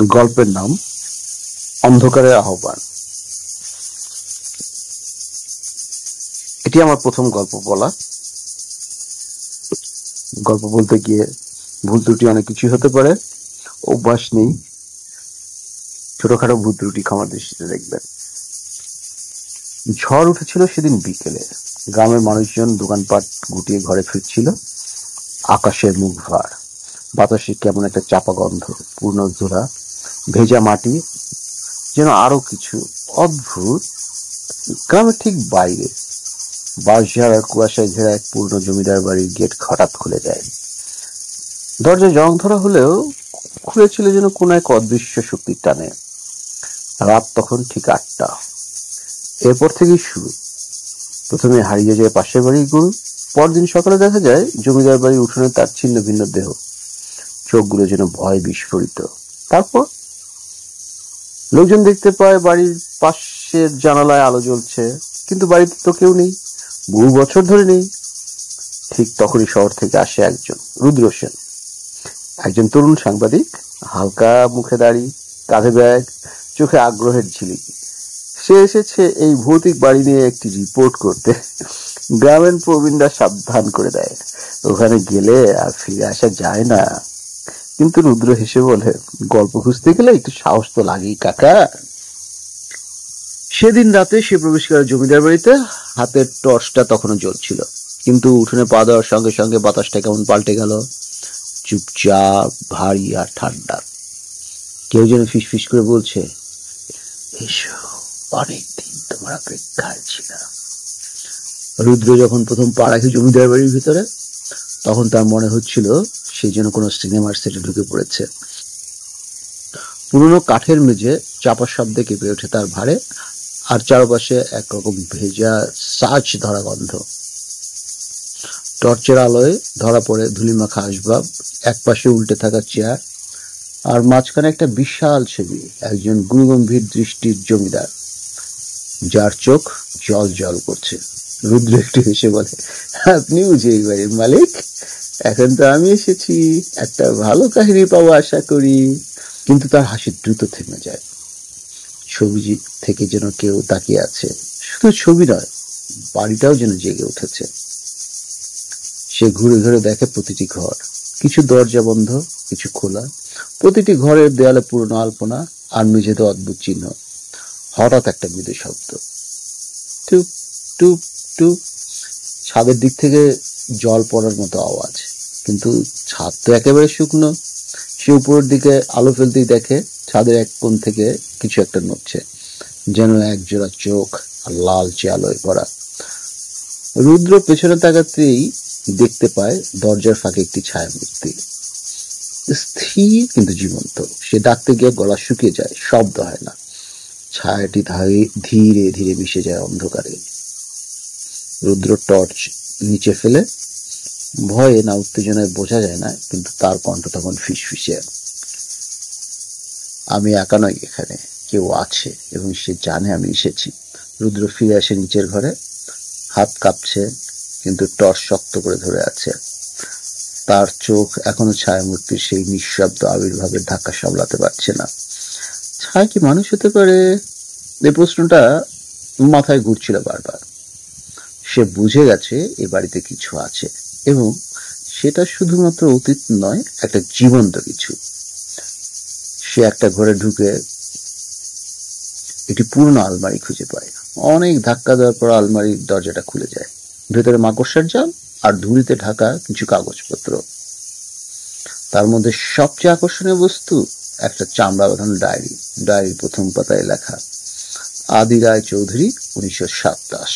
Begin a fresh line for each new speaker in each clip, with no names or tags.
গল্পের নাম অন্ধকারের আহ্বান। এটি আমার প্রথম গল্প বলা। গল্প বলতে গিয়ে ভুল ত্রুটি অনেক কিছু হতে পারে, অভ্যাস নেই, ছোটখাটো ভুল ত্রুটি ক্ষমার দৃষ্টিতে দেখবেন। ঝড় উঠেছিল সেদিন বিকেলে। গ্রামের মানুষজন দোকানপাট গুটিয়ে ঘরে ফিরছিল। আকাশের মুখ ভার, বাতাসে কেমন একটা চাপা গন্ধ, পূর্ণ ধুলা, ভেজা মাটি, যেন আরো কিছু অদ্ভুত। গ্রামের ঠিক বাইরে বাঁশঝাড় আর কুয়াশায় ঘেরা এক পূর্ণ জমিদার বাড়ির গেট হঠাৎ খুলে যায়। দরজায় জং ধরা হলেও খুলেছিল যেন কোন এক অদৃশ্য শক্তির টানে। রাত তখন ঠিক 8টা। এরপর থেকেই শুরু। প্রথমে হারিয়ে যায় পাশের বাড়ির গরু। পরদিন সকালে দেখা যায় জমিদার বাড়ির উঠোনে তার ছিন্ন ভিন্ন দেহ, চোখগুলো যেন ভয় বিস্ফোরিত। তারপর লোকজন দেখতে পায় বাড়ির পাশের জানালায় আলো জ্বলছে, কিন্তু বাড়িতে তো কেউ নেই, বহু বছর ধরে নেই। ঠিক তখনই শহর থেকে আসে একজন, রুদ্র সেন, একজন তরুণ সাংবাদিক, হালকা মুখে দাড়ি, কাঁধে ব্যাগ, চোখে আগ্রহের ঝিলিকি। সে এসেছে এই ভৌতিক বাড়ি নিয়ে একটি রিপোর্ট করতে। গ্রামের প্রবীণরা সাবধান করে দেয়, ওখানে গেলে আর ফিরে আসা যায় না। কিন্তু রুদ্র হেসে বলে, গল্প খুঁজতে গেলে একটু সাহস তো লাগেই কাকা। সেদিন রাতে সে প্রবেশ করে জমিদার বাড়িতে। হাতের টর্চটা তখনও জ্বলছিল, কিন্তু উঠোনে পা দেওয়ার সঙ্গে সঙ্গে বাতাসটা কেমন পাল্টে গেল, চুপচাপ, ভারী আর ঠান্ডা। কেউ যেন ফিসফিস করে বলছে, এসো, অনেকদিন তোমার অপেক্ষায় ছিলাম। রুদ্র যখন প্রথম পা রাখে জমিদার বাড়ির ভিতরে, তখন তার মনে হচ্ছিল সে যেন কোনো সিনেমার সেটে ঢুকে পড়েছে। পুরনো কাঠের মেঝে চাপা শব্দে কেঁপে ওঠে তার ভারে, আর চারপাশে একরকম ভেজা সাজ ধরা গন্ধ। টর্চের আলোয় ধরা পড়ে ধুলিমাখা আসবাব, একপাশে উল্টে থাকা চেয়ার, আর মাঝখানে একটা বিশাল ছবি, একজন গুরুগম্ভীর দৃষ্টির জমিদার, যার চোখ জল জল করছে। রুদ্র একটু হেসে বলে, আপনি বুঝি এই বাড়ির মালিক? এখন তো আমি এসেছি, একটা ভালো কাহিনী পাবো আশা করি। কিন্তু তার হাসি দ্রুত থেমে যায়। ছবি থেকে যেন কেউ তাকিয়ে আছে। শুধু ছবি নয়, বাড়িটাও যেন জেগে উঠেছে। সে ঘুরে ঘুরে দেখে প্রতিটি ঘর, কিছু দরজা বন্ধ, কিছু খোলা। প্রতিটি ঘরের দেয়ালে পুরনো আলপনা, আর মেঝেতে অদ্ভুত চিহ্ন। হঠাৎ একটা মৃদু শব্দ, টুপ টুপ টুপ। ছাদের দিক থেকে জল পড়ার মতো আওয়াজ, কিন্তু ছাদ তো একেবারে শুকনো। সে উপরের দিকে আলো ফেলতেই দেখে ছাদের এক কোণ থেকে কিছু একটা নড়ছে, যেন এক জোড়া চোখ আর লালচে আলোয় ভরা। রুদ্র পেছনে তাকাতেই দেখতে পায় দরজার ফাঁকে একটি ছায়া মূর্তি, স্থির কিন্তু জীবন্ত। সে ডাকতে গিয়ে গলা শুকিয়ে যায়, শব্দ হয় না। ছায়াটি ধীরে ধীরে মিশে যায় অন্ধকারে। রুদ্র টর্চ নিচে ফেলে, ভয়ে না উত্তেজনায় বোঝা যায় না, কিন্তু তার কণ্ঠ তখন ফিসফিসে, আমি একা নই, এখানে কেউ আছে এবং সে জানে আমি এসেছি। রুদ্র ফিরে আসে নিচের ঘরে, হাত কাঁপছে, কিন্তু টর্চ শক্ত করে ধরে আছে। তার চোখ এখনো ছায়ামূর্তির সেই নিঃশব্দ আবির্ভাবের ধাক্কা সামলাতে পারছে না। ছায়া কি মানুষ হতে পারে? এই প্রশ্নটা মাথায় ঘুরছিল বারবার। সে বুঝে গেছে এ বাড়িতে কিছু আছে, এবং সেটা শুধুমাত্র অতীত নয়, একটা জীবন্ত কিছু। সে একটা ঘরে ঢুকে একটি পুরনো আলমারি খুঁজে পায়। অনেক ধাক্কা দেওয়ার পর আলমারির দরজাটা খুলে যায়। ভেতরে মাকড়সার জাল আর ধুলিতে ঢাকা কিছু কাগজপত্র। তার মধ্যে সবচেয়ে আকর্ষণীয় বস্তু একটা চামড়া বাঁধানো ডায়েরি। ডায়েরির প্রথম পাতায় লেখা, আদি রায় চৌধুরী, 1927।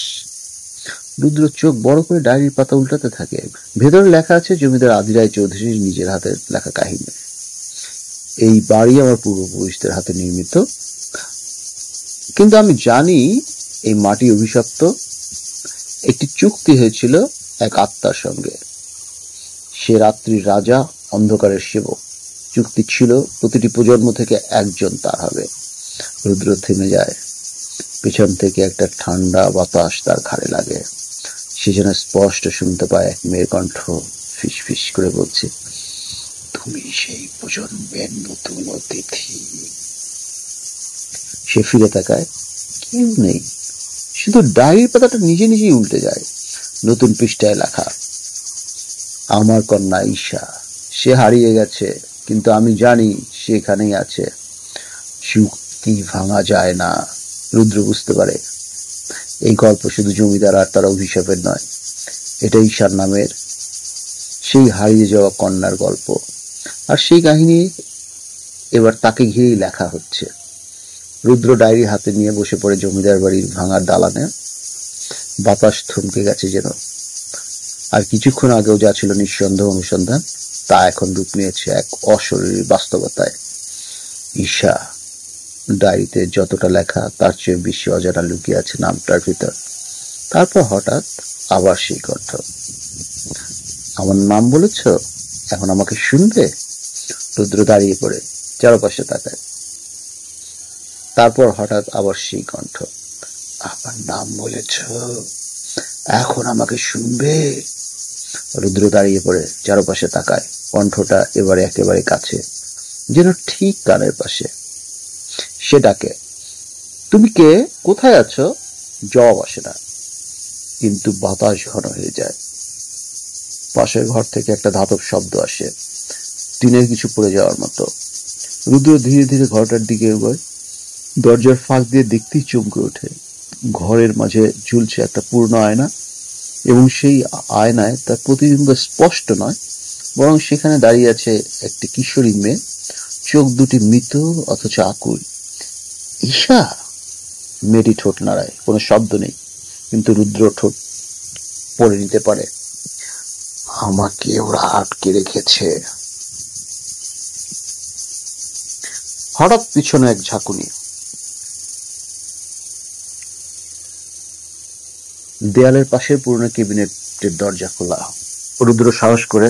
রুদ্র চোখ বড় করে ডায়েরির পাতা উল্টাতে থাকে। ভেতরে লেখা আছে জমিদার আদি রায় চৌধুরীর নিজের হাতে লেখা কাহিনী। এই বাড়ি আমার পূর্বপুরুষদের হাতে নির্মিত, কিন্তু আমি জানি এই মাটি অভিশপ্ত। একটি চুক্তি হয়েছিল এক আত্মার সঙ্গে। সে রাত্রির রাজা, অন্ধকারের সেবক। চুক্তি ছিল প্রতিটি প্রজন্ম থেকে একজন তার হবে। রুদ্র থেমে যায়। পেছন থেকে একটা ঠান্ডা বাতাস তার ঘাড়ে লাগে। সে যেন স্পষ্ট শুনতে পায় এক মেয়ের কণ্ঠ ফিসফিস করে বলছে, তুমি সেই প্রজন্মের নতুন অতিথি। সে ফিরে তাকায়, কেউ নেই, শুধু ডায়েরির পাতাটা নিজে নিজেই উল্টে যায়। নতুন পৃষ্ঠায় লেখা, আমার কন্যা ঈশা। সে হারিয়ে গেছে, কিন্তু আমি জানি সে এখানেই আছে। চুক্তি ভাঙা যায় না। রুদ্র বুঝতে পারে এই গল্প শুধু জমিদার আর তার অভিশাপের নয়, এটা ঈশার নামের সেই হারিয়ে যাওয়া কন্যার গল্প। আর সেই কাহিনী এবার তাকে ঘিরেই লেখা হচ্ছে। রুদ্র ডায়েরি হাতে নিয়ে বসে পড়ে জমিদার বাড়ির ভাঙা দালানে। বাতাস থমকে গেছে যেন। আর কিছুক্ষণ আগেও যা ছিল নিঃসন্দেহ অনুসন্ধান, তা এখন রূপ নিয়েছে এক অশরীরী বাস্তবতায়। ঈশা। ডায়েরিতে যতটা লেখা তার চেয়ে বেশি অজানা লুকিয়ে আছে নামটার ভিতর। তারপর হঠাৎ আবার সেই কণ্ঠ, আমার নাম বলেছ, এখন আমাকে শুনবে? রুদ্র দাঁড়িয়ে পড়ে চারপাশে তাকায়। তারপর হঠাৎ আবার সেই কণ্ঠ, আমার নাম বলেছ, এখন আমাকে শুনবে? রুদ্র দাঁড়িয়ে পড়ে চারপাশে তাকায়। কণ্ঠটা এবারে একেবারে কাছে, যেন ঠিক কানের পাশে। সে ডাকে, তুমি কে? কোথায় আছো? জবাব আসে না, কিন্তু বাতাস ঘন হয়ে যায়। পাশের ঘর থেকে একটা ধাতব শব্দ আসে, টিনের কিছু পড়ে যাওয়ার মতো। রুদ্র ধীরে ধীরে ঘরটার দিকে এগোয়। দরজার ফাঁক দিয়ে দেখতেই চমকে ওঠে। ঘরের মাঝে ঝুলছে একটা পুরনো আয়না, এবং সেই আয়নায় তার প্রতিবিম্ব স্পষ্ট নয়, বরং সেখানে দাঁড়িয়ে আছে একটি কিশোরী মেয়ে, চোখ দুটি মৃত অথচ আকুল। ঈশা। মেয়েটি ঠোঁট নাড়ায়, কোনো শব্দ নেই, কিন্তু রুদ্র ঠোঁট পড়ে নিতে পারে। আমাকে ওরা আটকে রেখেছে। হঠাৎ পিছনে এক ঝাঁকুনি। দেয়ালের পাশের পুরনো ক্যাবিনেটের দরজা খোলা। রুদ্র সাহস করে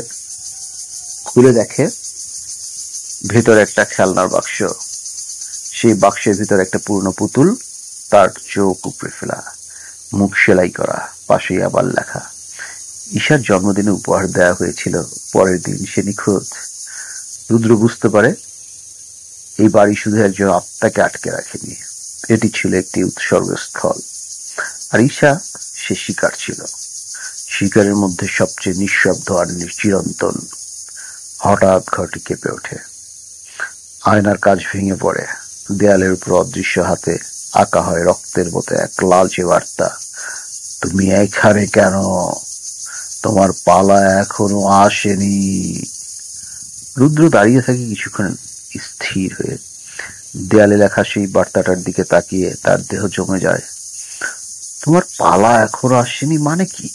খুলে দেখে ভেতরে একটা খেলনার বাক্স। সেই বাক্সের ভিতরে একটা পুরনো পুতুল, তার চোখ উপড়ে ফেলা, মুখ সেলাই করা, পাশেই আবার লেখা, ঈশার জন্মদিনে উপহার দেওয়া হয়েছিল, পরের দিন সে নিখোঁজ। রুদ্র বুঝতে পারে এই বাড়ি শুধু একজন আত্মাকে আটকে রাখেনি, এটি ছিল একটি উৎসর্গস্থল। আর ঈশা সে শিকার ছিল, শিকারের মধ্যে সবচেয়ে নিঃশব্দ আর চিরন্তন। হঠাৎ ঘরটি কেঁপে ওঠে। আয়নার কাঁচ ভেঙে পড়ে। দেয়ালের উপর অদৃশ্য হাতে আঁকা হয় রক্তের মতো এক লালচে বার্তা, তুমি এখানে কেন? তোমার পালা এখনো আসেনি। রুদ্র দাঁড়িয়ে থাকে কিছুক্ষণ স্থির হয়ে। দেয়ালে লেখা সেই বার্তাটার দিকে তাকিয়ে তার দেহ জমে যায়। তোমার পালা এখনো আসেনি মানে কি?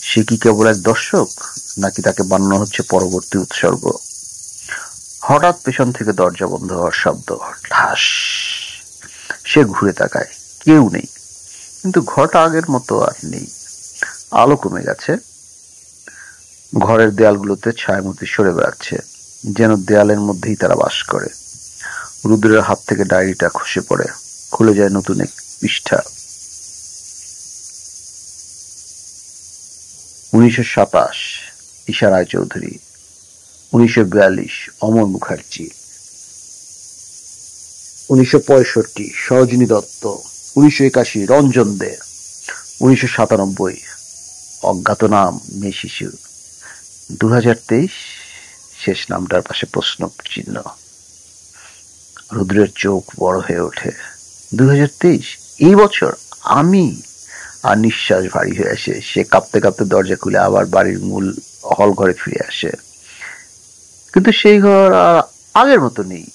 সে কি কেবল এক দর্শক, নাকি তাকে বানানো হচ্ছে পরবর্তী উৎসর্গ? হঠাৎ পেছন থেকে দরজা বন্ধ হওয়ার শব্দ, ঠাস। সে ঘুরে তাকায়, কেউ নেই, কিন্তু ঘরটা আগের মতো আর নেই। আলো কমে গেছে। ঘরের দেয়ালগুলোতে ছায়ামূর্তি সরে বেড়াচ্ছে, যেন দেয়ালের মধ্যেই তারা বাস করে। রুদ্রের হাত থেকে ডায়েরিটা খসে পড়ে, খুলে যায় নতুন এক পৃষ্ঠা। 1927 ঈশা রায়চৌধুরী, 1942 অমর মুখার্জি, 1965 সরোজিনী দত্ত, 1981 রঞ্জন দে, 1997 অজ্ঞাতনাম মেয়ে শিশু, 2023 শেষ নামটার পাশে প্রশ্ন চিহ্ন। রুদ্রের চোখ বড় হয়ে ওঠে। 2023 এই বছর আমি? আর নিঃশ্বাস ভারী হয়ে আসে। সে কাঁপতে কাঁপতে দরজা খুলে আবার বাড়ির মূল হল ঘরে ফিরে আসে, কিন্তু সেই ঘর আর আগের মতো নেই।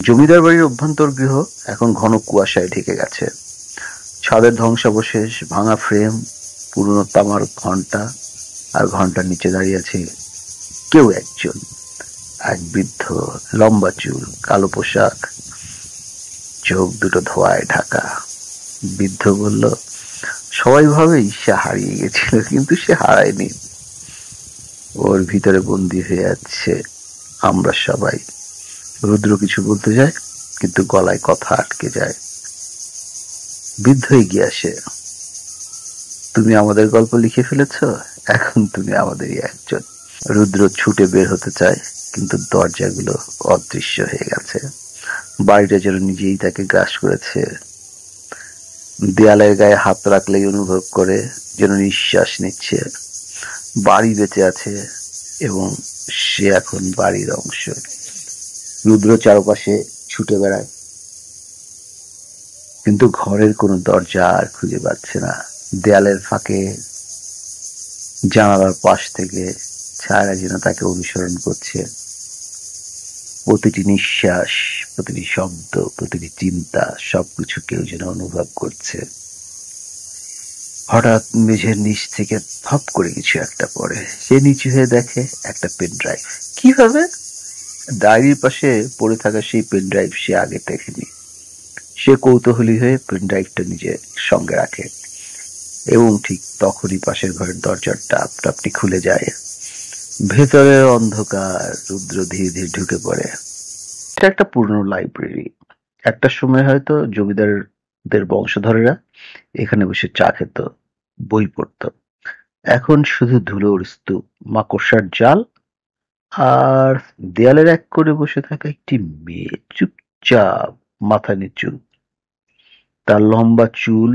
জমিদার বাড়ির অভ্যন্তর গৃহ এখন ঘন কুয়াশায় ঢেকে গেছে। ছাদের ধ্বংসাবশেষ, ভাঙা ফ্রেম, পুরনো তামার ঘন্টা, আর ঘন্টার নিচে দাঁড়িয়ে আছে কেউ একজন, এক বৃদ্ধ, লম্বা চুল, কালো পোশাক, চোখ দুটো ধোঁয়ায় ঢাকা। বৃদ্ধ বলল, সবাই ভাবে ঈশা হারিয়ে গেছিল, কিন্তু সে হারায়নি। ওর ভিতরে বন্দী হয়ে আছে আমরা সবাই। রুদ্র কিছু বলতে যায়, কিন্তু গলায় কথা আটকে যায়। বৃদ্ধ এগিয়ে আসে, তুমি আমাদের গল্প লিখে ফেলেছ, এখন তুমি আমাদেরই একজন। রুদ্র ছুটে বের হতে চায়, কিন্তু দরজাগুলো অদৃশ্য হয়ে গেছে। বাড়িটা যেন নিজেই তাকে গ্রাস করেছে। দেয়ালের গায়ে হাত রাখলেই অনুভব করে যেন নিঃশ্বাস নিচ্ছে। বাড়ি বেঁচে আছে এবং সে এখন বাড়ির অংশ। রুদ্র চারপাশে ছুটে বেড়ায়, কিন্তু ঘরের কোনো দরজা আর খুঁজে পাচ্ছে না। দেয়ালের ফাঁকে, জানালার পাশ থেকে ছায়া যেন তাকে অনুসরণ করছে। প্রতিটি নিঃশ্বাস, প্রতিটি শব্দ, প্রতিটি চিন্তা, সবকিছু কেউ যেন অনুভব করছে। হঠাৎ মেঝের নিচ থেকে থপ করে কিছু একটা পড়ে। সে নিচু হয়ে দেখে একটা পেন ড্রাইভ। কিভাবে? ডায়েরির পাশে পড়ে থাকা সেই পেন ড্রাইভ সে আগে দেখেনি। সে কৌতূহলী হয়ে পেন ড্রাইভটা নিজের সঙ্গে রাখে এবং ঠিক তখনই পাশের ঘরের দরজাটা আপনি খুলে যায়। ভেতরের অন্ধকার। রুদ্র ধীরে ধীরে ঢুকে পড়ে। এটা একটা পুরনো লাইব্রেরি। একটা সময় হয়তো জমিদারদের বংশধরেরা এখানে বসে চা খেত, বই পড়ত। এখন শুধু ধুলোর স্তূপ, মাকড়সার জাল আর দেয়ালের এক কোণে বসে থাকা একটি মেয়ে, চুপচাপ, মাথা নিচু। তার লম্বা চুল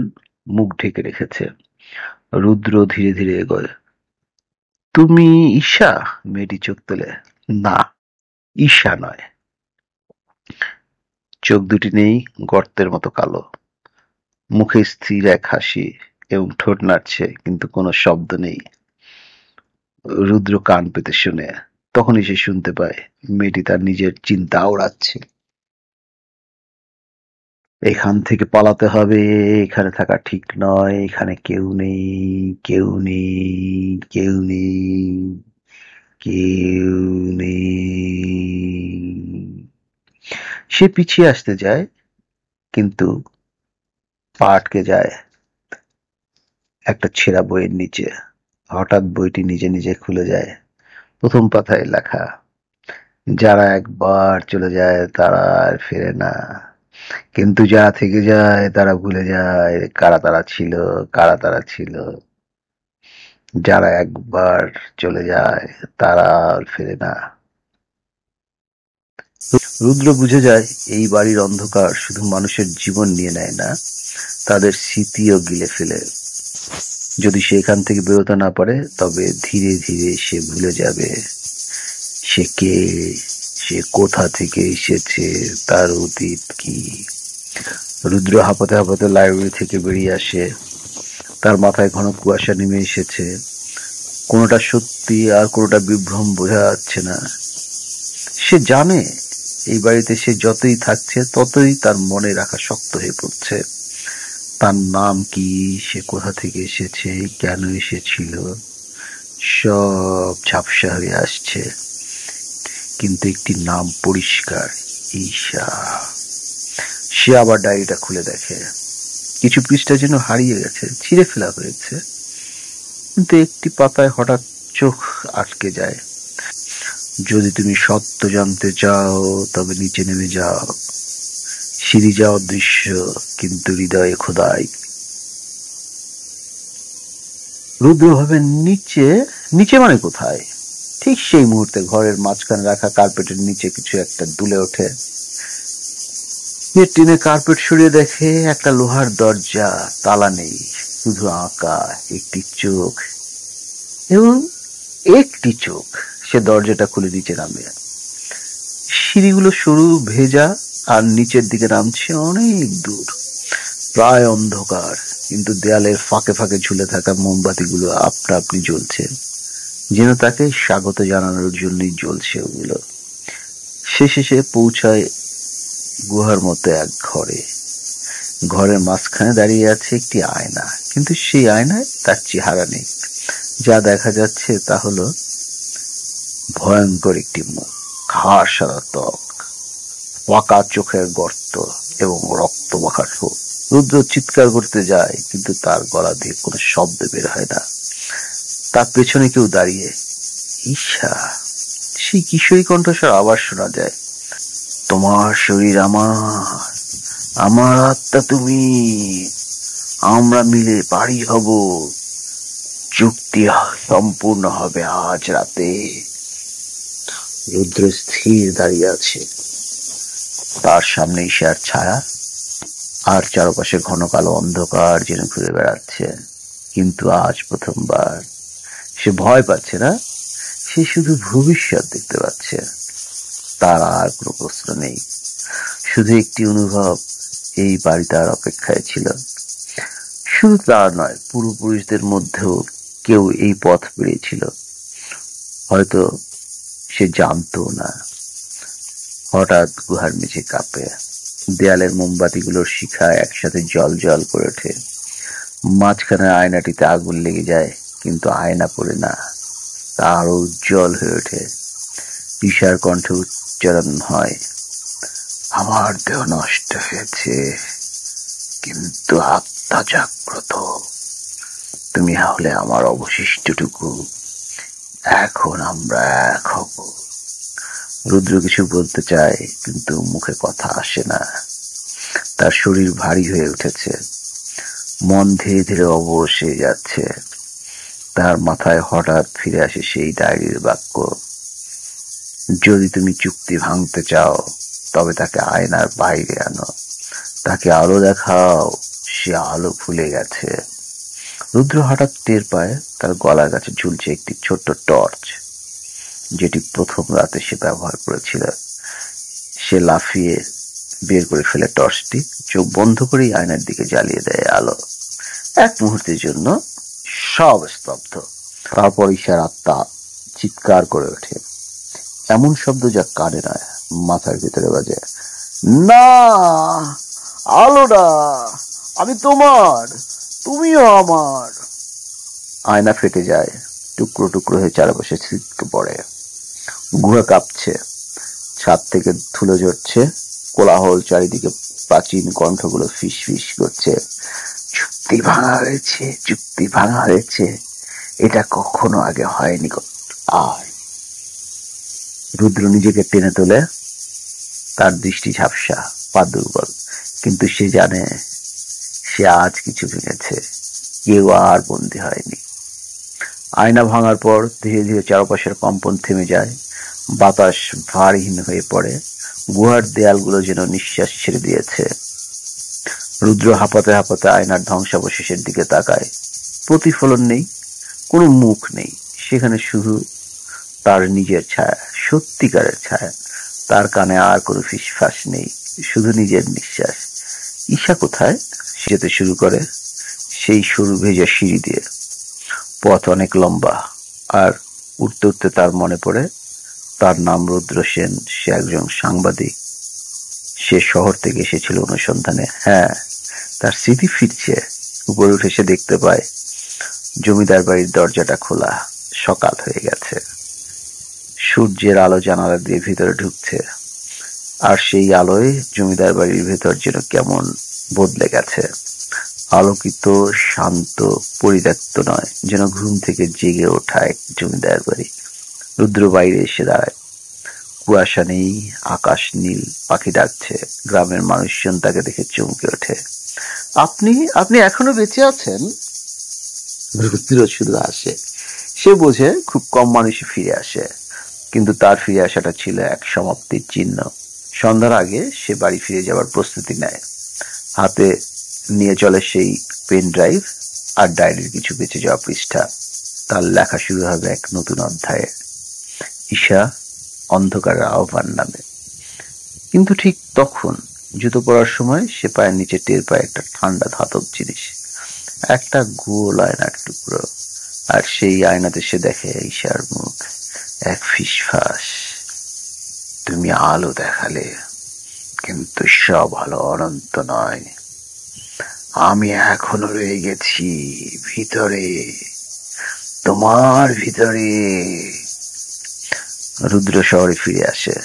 মুখ ঢেকে রেখেছে। রুদ্র ধীরে ধীরে এগোয়। তুমি ঈশা? মেয়েটি চোখ তোলে। না, ঈশা নয়। চোখ দুটি নেই, গর্তের মতো কালো। মুখে স্থির এক হাসি এবং ঠোঁট নাড়ছে, কিন্তু কোনো শব্দ নেই। রুদ্র কান পেতে শুনে। তখনই সে শুনতে পায় মেয়েটি তার নিজের চিন্তা ওড়াচ্ছে। এখান থেকে পালাতে হবে, এখানে থাকা ঠিক নয়, এখানে কেউ নেই, কেউ নেই, কেউ নেই, কেউ নেই। সে পিছিয়ে আসতে যায়, কিন্তু পা আটকে যায় একটা ছেঁড়া বইয়ের নিচে। হঠাৎ বইটি নিজে নিজে খুলে যায়। প্রথম পাতায় লেখা, যারা একবার চলে যায় তারা আর ফেরে না, কিন্তু যারা থেকে যায় তারা ভুলে যায় কারা তারা ছিল, কারা তারা ছিল। যারা একবার চলে যায় তারা আর ফেরে না। রুদ্র বুঝে যায় এই বাড়ির অন্ধকার শুধু মানুষের জীবন নিয়ে নেয় না, তাদের স্মৃতিও গিলে ফেলে। যদি সে এখান থেকে বেরোতে না পারে, তবে ধীরে ধীরে সে ভুলে যাবে সে কে, সে কোথা থেকে এসেছে, তার অতীত কি। রুদ্র হাঁপাতে হাঁপাতে লাইব্রেরি থেকে বেরিয়ে আসে। তার মাথায় ঘন কুয়াশা নেমে এসেছে। কোনোটা সত্যি আর কোনোটা বিভ্রম বোঝা যাচ্ছে না। সে জানে এই বাড়িতে সে যতই থাকছে ততই তার মনে রাখা শক্ত হয়ে পড়ছে। তার নাম কি, সে কোথা থেকে এসেছে, কেন এসেছিল, সব ঝাপসা হয়ে আসছে। কিন্তু একটি নাম পরিষ্কার, ঈশা। সে আবার ডায়েরিটা খুলে দেখে। কিছু পৃষ্ঠা যেন হারিয়ে গেছে, ছিঁড়ে ফেলা হয়েছে, কিন্তু একটি পাতায় হঠাৎ চোখ আটকে যায়। যদি তুমি সত্য জানতে চাও তবে নিচে নেমে যাও। সিঁড়ি যাওয়ার দৃশ্য, কিন্তু হৃদয়ে খোদাই। রুদ্র ভাবে নিচে, নিচে মানে কোথায়? ঠিক সেই মুহূর্তে ঘরের মাঝখানে রাখা কার্পেটের নিচে কিছু একটা দুলে ওঠে। টেনে কার্পেট সরিয়ে দেখে একটা লোহার দরজা, তালা নেই, শুধু আঁকা একটি চোখ এবং একটি চোখ। সে দরজাটা খুলে নিচে নামে। সিঁড়িগুলো সরু, ভেজা আর নিচের দিকে নামছে অনেক দূর, প্রায় অন্ধকার, কিন্তু দেয়ালের ফাঁকে ফাঁকে ঝুলে থাকা মোমবাতিগুলো আপনা আপনি জ্বলছে, যেন তাকে স্বাগত জানানোর জন্যই জ্বলছে ওগুলো। শেষে সে পৌঁছায় গুহার মতো এক ঘরে। ঘরের মাঝখানে দাঁড়িয়ে আছে একটি আয়না, কিন্তু সেই আয়নায় তার চেহারা নেই। যা দেখা যাচ্ছে তা হলো ভয়ঙ্কর একটি মুখ, ঘাড় সারা ত্বক, পাকা চোখের গর্ত এবং রক্ত মাখা ঠোঁট। রুদ্র চিৎকার করতে যায়, কিন্তু তার গলা দিয়ে কোনো শব্দ বের হয় না। তার পেছনে কেউ দাঁড়িয়ে। ঈশা। সেই কিশোরী কণ্ঠস্বর আবার শোনা যায়, তোমার শরীর আমার, আমার আত্মা তুমি, আমরা মিলে পারি হব, চুক্তি সম্পূর্ণ হবে আজ রাতে। রুদ্র স্থির দাঁড়িয়ে আছে। তার সামনে ঈশার ছায়া, আর চারপাশে ঘন কালো অন্ধকার যেন ঘুরে বেড়াচ্ছে। কিন্তু আজ প্রথমবার সে ভয় পাচ্ছে না, সে শুধু ভবিষ্যৎ দেখতে পাচ্ছে। তার আর কোনো প্রশ্ন নেই, শুধু একটি অনুভব, এই বাড়ি তার অপেক্ষায় ছিল। শুধু তার নয়, পূর্বপুরুষদের মধ্যেও কেউ এই পথ পেরিয়েছিল, হয়তো সে জানতো না। হঠাৎ গুহার মেঝে কাঁপে, দেয়ালের মোমবাতিগুলোর শিখা একসাথে জল জল করে ওঠে। মাঝখানে আয়নাটিতে আগুন লেগে যায়, কিন্তু আয়না পড়ে না, তা আরো উজ্জ্বল হয়ে ওঠে। ঈশার কণ্ঠে উচ্চারণ হয়, আমার দেহ নষ্ট হয়েছে, কিন্তু আত্মা জাগ্রত। তুমি হলে আমার অবশিষ্টটুকু, এখন আমরা এক হব। রুদ্র কিছু বলতে চায়, কিন্তু মুখে কথা আসে না। তার শরীর ভারী হয়ে উঠেছে, মন ধীরে ধীরে অবশ হয়ে যাচ্ছে। তার মাথায় হঠাৎ ফিরে আসে সেই ডায়েরির বাক্য, যদি তুমি চুক্তি ভাঙতে চাও তবে তাকে আয়নার বাইরে আনো, তাকে আলো দেখাও। সে আলো ভুলে গেছে। রুদ্র হঠাৎ টের পায় তার গলার কাছে ঝুলছে একটি ছোট্ট টর্চ, যেটি প্রথম রাতে সে ব্যবহার করেছিল। সে লাফিয়ে বের করে ফেলে টর্চটি, চোখ বন্ধ করেই আয়নার দিকে জ্বালিয়ে দেয় আলো। এক মুহূর্তের জন্য সব স্তব্ধ। তারপর ঈশার আত্মা চিৎকার করে ওঠে, এমন শব্দ যা কানে নয়, মাথার ভিতরে বাজে, না, আলোটা, আমি তোমার, তুমিও আমার। আয়না ফেটে যায়, টুকরো টুকরো হয়ে চারপাশে ছিটকে পড়ে। গুহা কাঁপছে, ছাদ থেকে ধুলো ঝরছে, কোলাহল চারিদিকে, প্রাচীন কণ্ঠগুলো ফিস ফিস করছে, চুক্তি ভাঙা হয়েছে, চুক্তি ভাঙা হয়েছে, এটা কখনো আগে হয়নি। আর রুদ্র নিজেকে টেনে তোলে, তার দৃষ্টি ঝাপসা, পা দুর্বল, কিন্তু সে জানে সে আজ কিছু ভেঙেছে, কেউ আর বন্দী হয়নি। আয়না ভাঙার পর ধীরে ধীরে চারপাশের কম্পন থেমে যায়, বাতাস ভারহীন হয়ে পড়ে, গুহার দেয়ালগুলো যেন নিঃশ্বাস ছেড়ে দিয়েছে। রুদ্র হাঁপাতে হাঁপাতে আয়নার ধ্বংসাবশেষের দিকে তাকায়। প্রতিফলন নেই, কোনো মুখ নেই, সেখানে শুধু তার নিজের ছায়া, সত্যিকারের ছায়া। তার কানে আর কোনো ফিসফাস নেই, শুধু নিজের নিঃশ্বাস। ঈশা কোথায়? সে যেতে শুরু করে, সেই সরু ভেজা সিঁড়ি দিয়ে। পথ অনেক লম্বা, আর উঠতে উঠতে তার মনে পড়ে তার নাম রুদ্র সেন, সে একজন সাংবাদিক। সে শহর থেকে এসেছিল অনুসন্ধানে। হ্যাঁ, তার স্মৃতি ফিরছে। উপরে উঠে সে দেখতে পায় জমিদার বাড়ির দরজাটা খোলা, সকাল হয়ে গেছে। সূর্যের আলো জানালা দিয়ে ভিতরে ঢুকছে, আর সেই আলোয় জমিদার বাড়ির ভেতর যেন কেমন বদলে গেছে। আলোকিত, শান্ত, পরিত্যক্ত নয়, যেন ঘুম থেকে জেগে ওঠা এক জমিদার বাড়ি। রুদ্র বাইরে এসে দাঁড়ায়, কুয়াশা নেই, আকাশ নীল, পাখি ডাকছে। গ্রামের মানুষজন তাকে দেখে চমকে ওঠে। আপনি আপনি এখনো বেঁচে আছেন? রুদ্র শুধু আসে, সে বোঝে খুব কম মানুষই ফিরে আসে, কিন্তু তার ফিরে আসাটা ছিল এক সমাপ্তির চিহ্ন। সন্ধ্যার আগে সে বাড়ি ফিরে যাওয়ার প্রস্তুতি নেয়। হাতে নিয়ে চলে সেই পেন ড্রাইভ আর ডায়েরির কিছু বেঁচে যাওয়া পৃষ্ঠা। তার লেখা শুরু হবে এক নতুন অধ্যায়ে, ঈশা, অন্ধকারের আহ্বান নামে। কিন্তু ঠিক তখন জুতো পরার সময় সে পায়ের নিচে টের পায় একটা ঠান্ডা ধাতব জিনিস, একটা গোল আয়নার টুকরো। আর সেই আয়নাতে সে দেখে ঈশার মুখ, এক ফিসফাস, তুমি আলো দেখালে, কিন্তু সব আলো অনন্ত নয়, আমি এখনো রয়ে গেছি ভিতরে, তোমার ভিতরে। রুদ্র শহরে ফিরে আসে।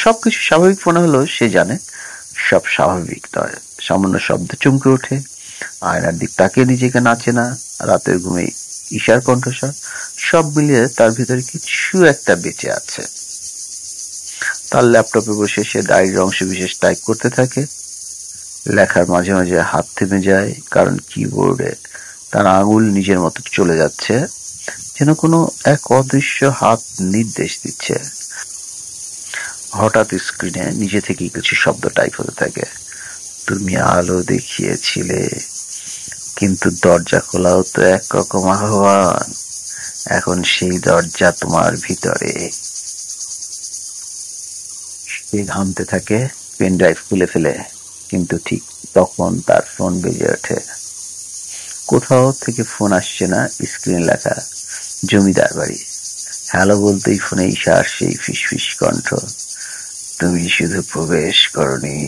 সবকিছু স্বাভাবিক মনে হলো, সে জানে সব স্বাভাবিক নয়। সামান্য শব্দ চমকে ওঠে, আয়নার দিক তাকে নিজেকে নাচে না, রাতের ঘুমে ঈশার কণ্ঠস্বর, সব মিলিয়ে তার ভিতরে কিছু একটা বেঁচে আছে। তার ল্যাপটপে বসে সে ডায়েরির অংশ বিশেষ টাইপ করতে থাকে। লেখার মাঝে মাঝে হাত থেমে যায়, কারণ কিবোর্ডে তার আঙুল নিজের মতো চলে যাচ্ছে, যেন কোনো এক অদৃশ্য হাত নির্দেশ দিচ্ছে। হঠাৎ স্ক্রিনে নিজে থেকেই কিছু শব্দ টাইপ হতে থাকে। তুমি আলো দেখিয়েছিলে, কিন্তু দরজা খোলাও তো একরকম আহ্বান। এখন সেই দরজা তোমার ভিতরে। সে ঘামতে থাকে, পেন ড্রাইভ খুলে ফেলে, কিন্তু ঠিক তখন তার ফোন বেজে ওঠে। কোথাও থেকে ফোন আসছে না, স্ক্রিনে লেখা জমিদার বাড়ি। হ্যালো বলতেই ফোনে ঈশার সেই ফিসফিস কণ্ঠ, তুমি শুধু প্রবেশ করনি,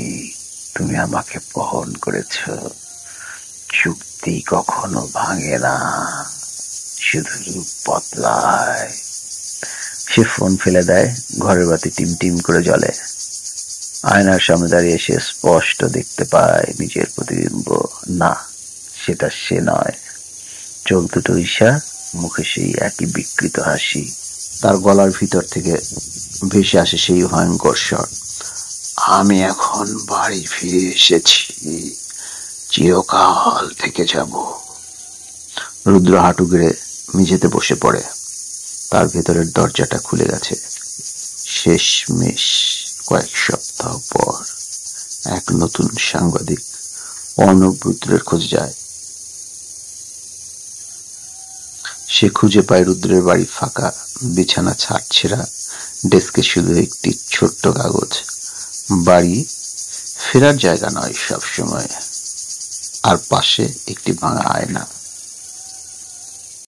তুমি আমাকে বহন করেছ। চুক্তি কখনো ভাঙে না, শুধু রূপ বদলায়। সে ফোন ফেলে দেয়, ঘরের বাতি টিম টিম করে জ্বলে। আয়নার সামনে দাঁড়িয়ে সে স্পষ্ট দেখতে পায় নিজের প্রতিবিম্ব। না, সেটা সে নয়। চোখ দুটো ঈশা, মুখে সেই একই বিকৃত হাসি। তার গলার ভিতর থেকে ভেসে আসে সেই ভয়ঙ্কর স্বর, আমি এখন বাড়ি ফিরে এসেছি, চিরকাল থেকে যাব। রুদ্র হাঁটু গেড়ে মেঝেতে বসে পড়ে। তার ভেতরের দরজাটা খুলে গেছে। শেষমেশ কয়েক সপ্তাহ পর এক নতুন সাংবাদিক অর্ণব রুদ্রের খোঁজে যায়। সে খুঁজে পায় রুদ্রের বাড়ি ফাঁকা, বিছানা ছাড়ছেরা, ডেস্কে শুধু একটি ছোট্ট কাগজ। বাড়ি ফেরার জায়গা নয় সব সময়। আর পাশে একটি ভাঙা আয়না।